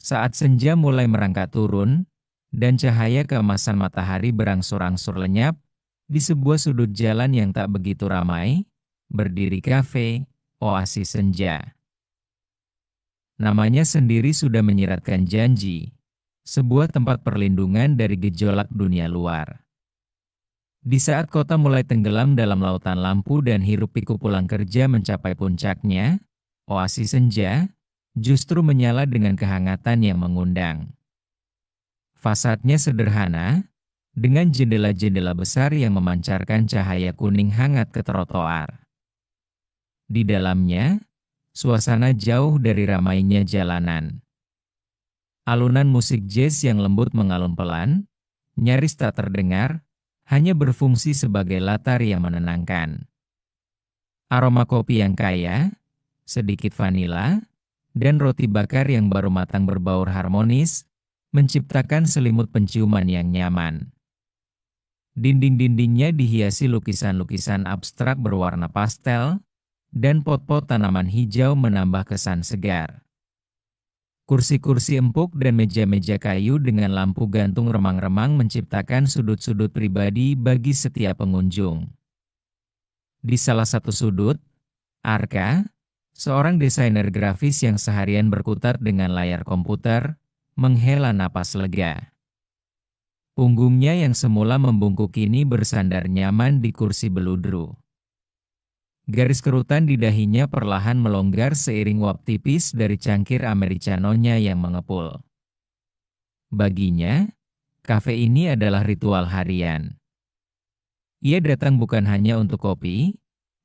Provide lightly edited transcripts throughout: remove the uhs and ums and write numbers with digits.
Saat senja mulai merangkak turun, dan cahaya keemasan matahari berangsur-angsur lenyap, di sebuah sudut jalan yang tak begitu ramai, berdiri kafe, Oasis Senja. Namanya sendiri sudah menyiratkan janji, sebuah tempat perlindungan dari gejolak dunia luar. Di saat kota mulai tenggelam dalam lautan lampu dan hiruk-pikuk pulang kerja mencapai puncaknya, Oasis Senja justru menyala dengan kehangatan yang mengundang. Fasadnya sederhana, dengan jendela-jendela besar yang memancarkan cahaya kuning hangat ke trotoar. Di dalamnya, suasana jauh dari ramainya jalanan. Alunan musik jazz yang lembut mengalun pelan, nyaris tak terdengar, hanya berfungsi sebagai latar yang menenangkan. Aroma kopi yang kaya, sedikit vanila, dan roti bakar yang baru matang berbaur harmonis, menciptakan selimut penciuman yang nyaman. Dinding-dindingnya dihiasi lukisan-lukisan abstrak berwarna pastel, dan pot-pot tanaman hijau menambah kesan segar. Kursi-kursi empuk dan meja-meja kayu dengan lampu gantung remang-remang menciptakan sudut-sudut pribadi bagi setiap pengunjung. Di salah satu sudut, Arka, seorang desainer grafis yang seharian berkutat dengan layar komputer, menghela napas lega. Punggungnya yang semula membungkuk kini bersandar nyaman di kursi beludru. Garis kerutan di dahinya perlahan melonggar seiring uap tipis dari cangkir americanonya yang mengepul. Baginya, kafe ini adalah ritual harian. Ia datang bukan hanya untuk kopi,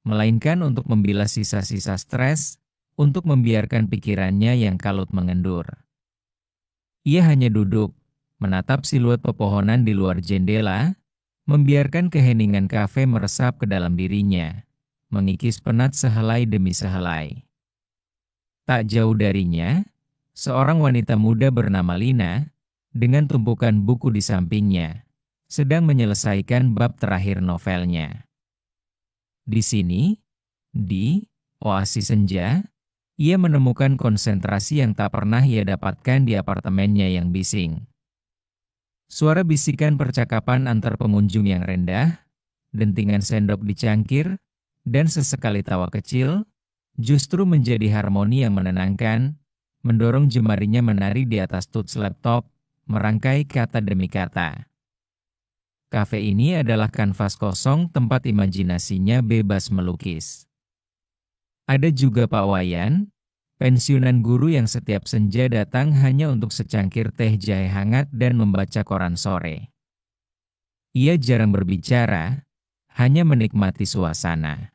melainkan untuk membilas sisa-sisa stres, untuk membiarkan pikirannya yang kalut mengendur. Ia hanya duduk, menatap siluet pepohonan di luar jendela, membiarkan keheningan kafe meresap ke dalam dirinya, mengikis penat sehelai demi sehelai. Tak jauh darinya, seorang wanita muda bernama Lina, dengan tumpukan buku di sampingnya, sedang menyelesaikan bab terakhir novelnya. Di sini, di Oasis Senja, ia menemukan konsentrasi yang tak pernah ia dapatkan di apartemennya yang bising. Suara bisikan percakapan antar pengunjung yang rendah, dentingan sendok di cangkir, dan sesekali tawa kecil, justru menjadi harmoni yang menenangkan, mendorong jemarinya menari di atas touch laptop, merangkai kata demi kata. Kafe ini adalah kanvas kosong tempat imajinasinya bebas melukis. Ada juga Pak Wayan, pensiunan guru yang setiap senja datang hanya untuk secangkir teh jahe hangat dan membaca koran sore. Ia jarang berbicara, hanya menikmati suasana.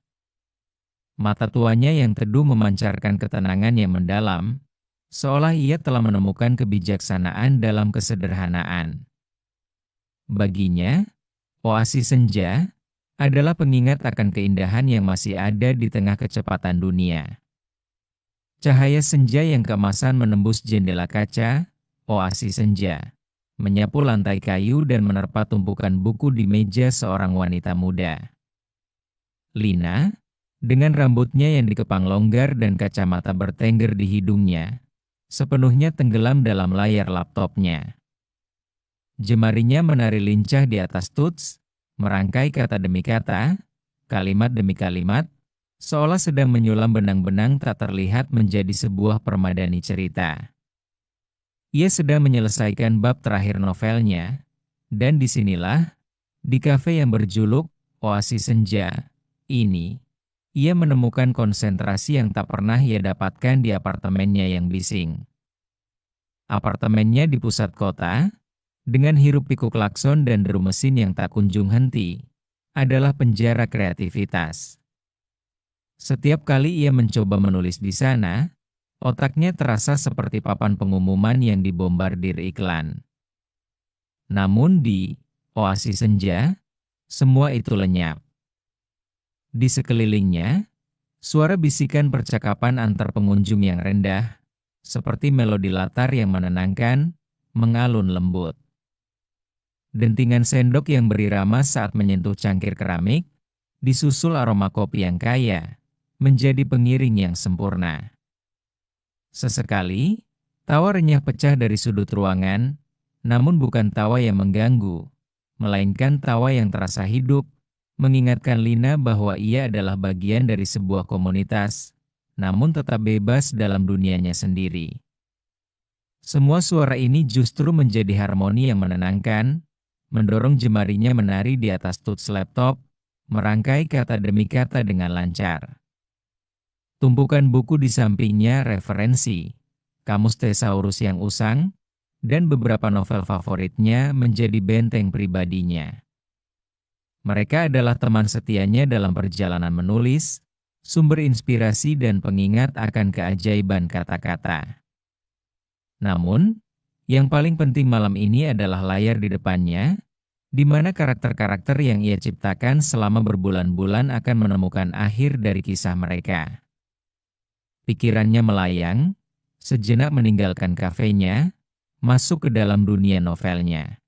Mata tuanya yang teduh memancarkan ketenangan yang mendalam, seolah ia telah menemukan kebijaksanaan dalam kesederhanaan. Baginya, Oasis Senja adalah pengingat akan keindahan yang masih ada di tengah kecepatan dunia. Cahaya senja yang keemasan menembus jendela kaca, Oasis Senja, menyapu lantai kayu dan menerpa tumpukan buku di meja seorang wanita muda. Lina, dengan rambutnya yang dikepang longgar dan kacamata bertengger di hidungnya, sepenuhnya tenggelam dalam layar laptopnya. Jemarinya menari lincah di atas touch, merangkai kata demi kata, kalimat demi kalimat, seolah sedang menyulam benang-benang tak terlihat menjadi sebuah permadani cerita. Ia sedang menyelesaikan bab terakhir novelnya, dan disinilah, di kafe yang berjuluk Oasis Senja, ini, ia menemukan konsentrasi yang tak pernah ia dapatkan di apartemennya yang bising. Apartemennya di pusat kota, dengan hiruk-pikuk klakson dan deru mesin yang tak kunjung henti, adalah penjara kreativitas. Setiap kali ia mencoba menulis di sana, otaknya terasa seperti papan pengumuman yang dibombardir iklan. Namun di Oasis Senja, semua itu lenyap. Di sekelilingnya, suara bisikan percakapan antar pengunjung yang rendah, seperti melodi latar yang menenangkan, mengalun lembut. Dentingan sendok yang berirama saat menyentuh cangkir keramik, disusul aroma kopi yang kaya, menjadi pengiring yang sempurna. Sesekali, Tawa renyah pecah dari sudut ruangan, namun bukan tawa yang mengganggu, melainkan tawa yang terasa hidup, mengingatkan Lina bahwa ia adalah bagian dari sebuah komunitas, namun tetap bebas dalam dunianya sendiri. Semua suara ini justru menjadi harmoni yang menenangkan, mendorong jemarinya menari di atas tuts laptop, merangkai kata demi kata dengan lancar. Tumpukan buku di sampingnya referensi, kamus Thesaurus yang usang, dan beberapa novel favoritnya menjadi benteng pribadinya. Mereka adalah teman setianya dalam perjalanan menulis, sumber inspirasi dan pengingat akan keajaiban kata-kata. Namun, yang paling penting malam ini adalah layar di depannya, di mana karakter-karakter yang ia ciptakan selama berbulan-bulan akan menemukan akhir dari kisah mereka. Pikirannya melayang, sejenak meninggalkan kafenya, masuk ke dalam dunia novelnya.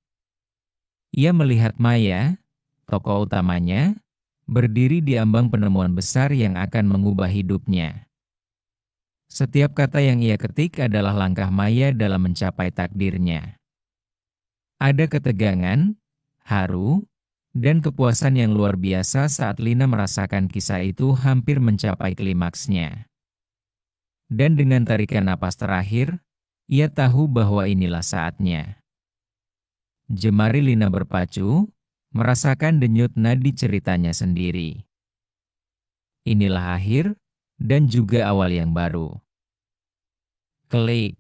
Ia melihat Maya, tokoh utamanya, berdiri di ambang penemuan besar yang akan mengubah hidupnya. Setiap kata yang ia ketik adalah langkah Maya dalam mencapai takdirnya. Ada ketegangan, haru, dan kepuasan yang luar biasa saat Lina merasakan kisah itu hampir mencapai klimaksnya. Dan dengan tarikan napas terakhir, ia tahu bahwa inilah saatnya. Jemari Lina berpacu, merasakan denyut nadi ceritanya sendiri. Inilah akhir, dan juga awal yang baru. Klik,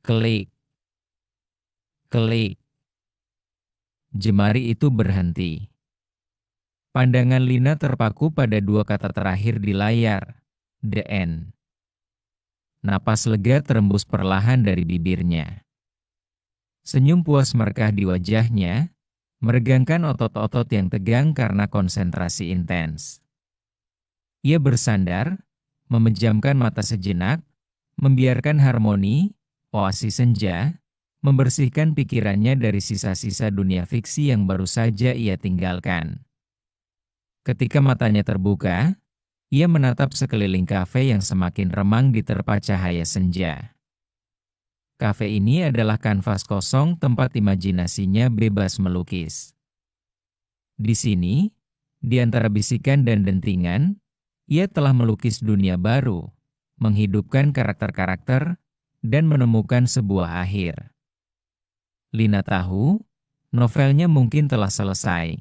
klik, klik. Jemari itu berhenti. Pandangan Lina terpaku pada dua kata terakhir di layar, the end. Napas lega terembus perlahan dari bibirnya. Senyum puas merekah di wajahnya, meregangkan otot-otot yang tegang karena konsentrasi intens. Ia bersandar, memejamkan mata sejenak, membiarkan harmoni, oasi senja, membersihkan pikirannya dari sisa-sisa dunia fiksi yang baru saja ia tinggalkan. Ketika matanya terbuka, ia menatap sekeliling kafe yang semakin remang diterpa cahaya senja. Kafe ini adalah kanvas kosong tempat imajinasinya bebas melukis. Di sini, di antara bisikan dan dentingan, ia telah melukis dunia baru, menghidupkan karakter-karakter, dan menemukan sebuah akhir. Lina tahu, novelnya mungkin telah selesai,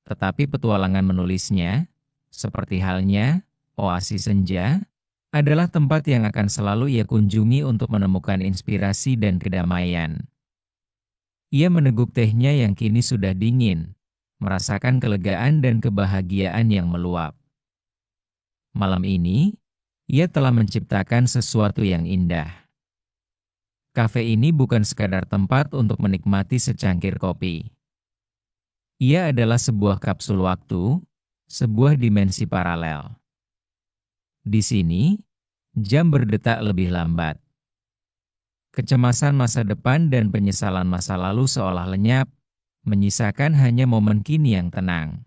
tetapi petualangan menulisnya, seperti halnya oasi senja, adalah tempat yang akan selalu ia kunjungi untuk menemukan inspirasi dan kedamaian. Ia meneguk tehnya yang kini sudah dingin, merasakan kelegaan dan kebahagiaan yang meluap. Malam ini, ia telah menciptakan sesuatu yang indah. Kafe ini bukan sekadar tempat untuk menikmati secangkir kopi. Ia adalah sebuah kapsul waktu, sebuah dimensi paralel. Di sini, jam berdetak lebih lambat. Kecemasan masa depan dan penyesalan masa lalu seolah lenyap, menyisakan hanya momen kini yang tenang.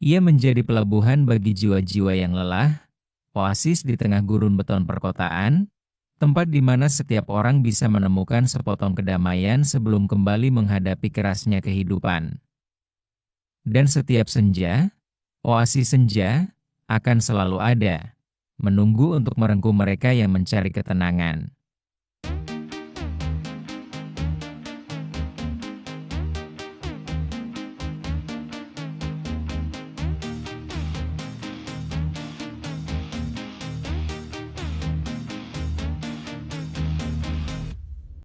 Ia menjadi pelabuhan bagi jiwa-jiwa yang lelah, oasis di tengah gurun beton perkotaan, tempat di mana setiap orang bisa menemukan sepotong kedamaian sebelum kembali menghadapi kerasnya kehidupan. Dan setiap senja, oasis senja, akan selalu ada, menunggu untuk merengkuh mereka yang mencari ketenangan.